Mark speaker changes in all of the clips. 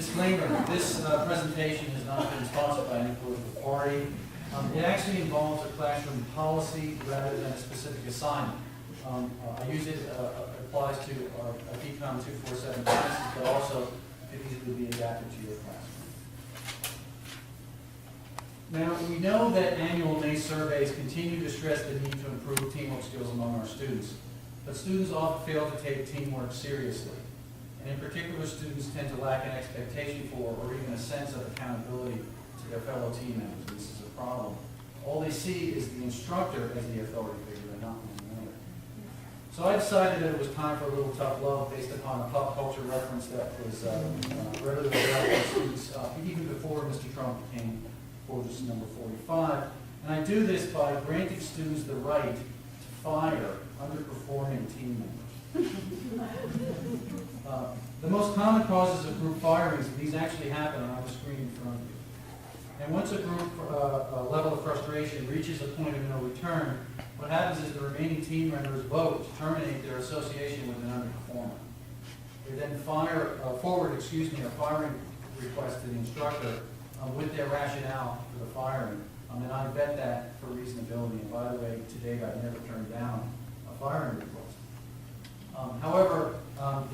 Speaker 1: disclaimer, this presentation has not been sponsored by any political party. It actually involves a classroom policy rather than a specific assignment. I use it, applies to our PCOM 247 classes, but also could easily be adapted to your classroom. Now, we know that annual May surveys continue to stress the need to improve teamwork skills among our students, but students often fail to take teamwork seriously. And in particular, students tend to lack an expectation for or even a sense of accountability to their fellow team members. This is a problem. All they see is the instructor as the authority figure and not one another. So I decided that it was time for a little tough love based upon a pop culture reference that was readily available to students even before Mr. Trump became Fortress number 45. And I do this by granting students the right to fire underperforming team members. The most common causes of group firings, and these actually happen on the screen in front of you. And once a group level of frustration reaches a point of no return, what happens is the remaining team members vote to terminate their association with an underperformer. They then forward a firing request to the instructor with their rationale for the firing. And I vet that for reasonability. And by the way, to date, I've never turned down a firing request. However,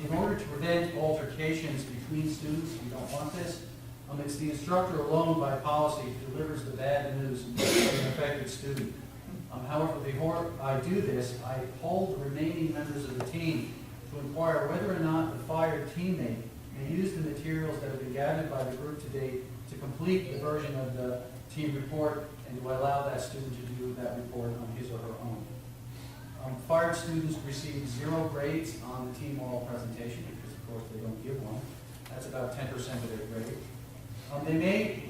Speaker 1: in order to prevent altercations between students, we don't want this. It's the instructor alone by policy who delivers the bad news to an affected student. However, before I do this, I poll the remaining members of the team to inquire whether or not the fired teammate may use the materials that have been gathered by the group to date to complete the version of the team report and to allow that student to do that report on his or her own. Fired students receive 0 grades on the team oral presentation because, of course, they don't give one. That's about 10% of their grade. They may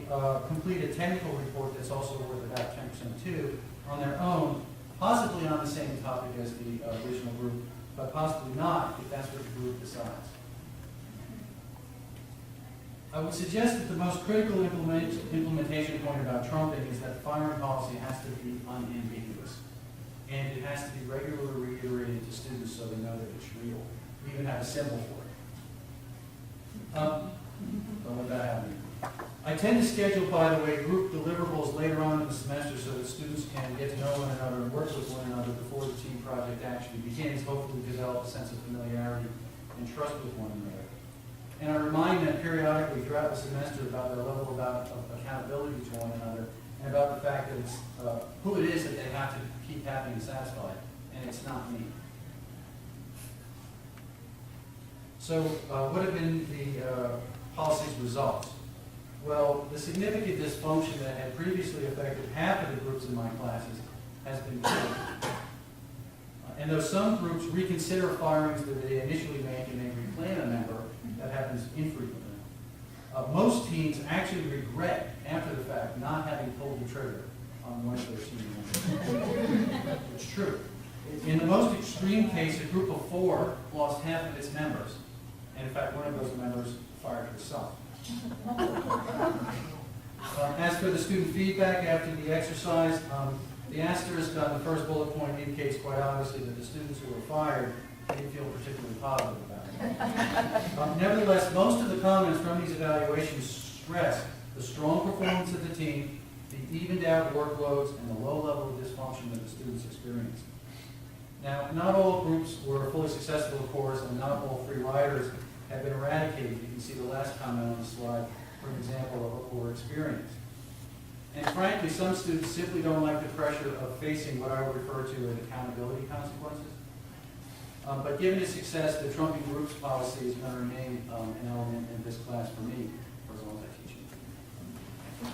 Speaker 1: complete a technical report that's also worth about 10% too on their own, possibly on the same topic as the original group, but possibly not if that's what the group decides. I would suggest that the most critical implementation point about trumping is that the firing policy has to be unambiguous. And it has to be regularly reiterated to students so they know that it's real. We even have a symbol for it. Don't let that happen. I tend to schedule, by the way, group deliverables later on in the semester so that students can get to know one another and work with one another before the team project actually begins, hopefully develop a sense of familiarity and trust with one another. And I remind them periodically throughout the semester about their level of accountability to one another and about the fact that it's who it is that they have to keep happy and satisfied, and it's not me. So what have been the policy's results? Well, the significant dysfunction that had previously affected half of the groups in my classes has been cured. And though some groups reconsider firings that they initially make and they reclaim a member, that happens infrequently. Most teams actually regret, after the fact, not having pulled the trigger on one of their team members. It's true. In the most extreme case, a group of 4 lost half of its members. And in fact, one of those members fired herself. As for the student feedback after the exercise, the asterisk on the first bullet point indicates quite obviously that the students who were fired didn't feel particularly positive about it. Nevertheless, most of the comments from these evaluations stress the strong performance of the team, the evened out workloads, and the low level of dysfunction that the students experienced. Now, not all groups were fully successful, of course, and not all free riders have been eradicated. You can see the last comment on the slide for an example of a poor experience. And frankly, some students simply don't like the pressure of facing what I would refer to as accountability consequences. But given its success, the trumping groups policy is going to remain an element in this class for me, for as long as I teach it.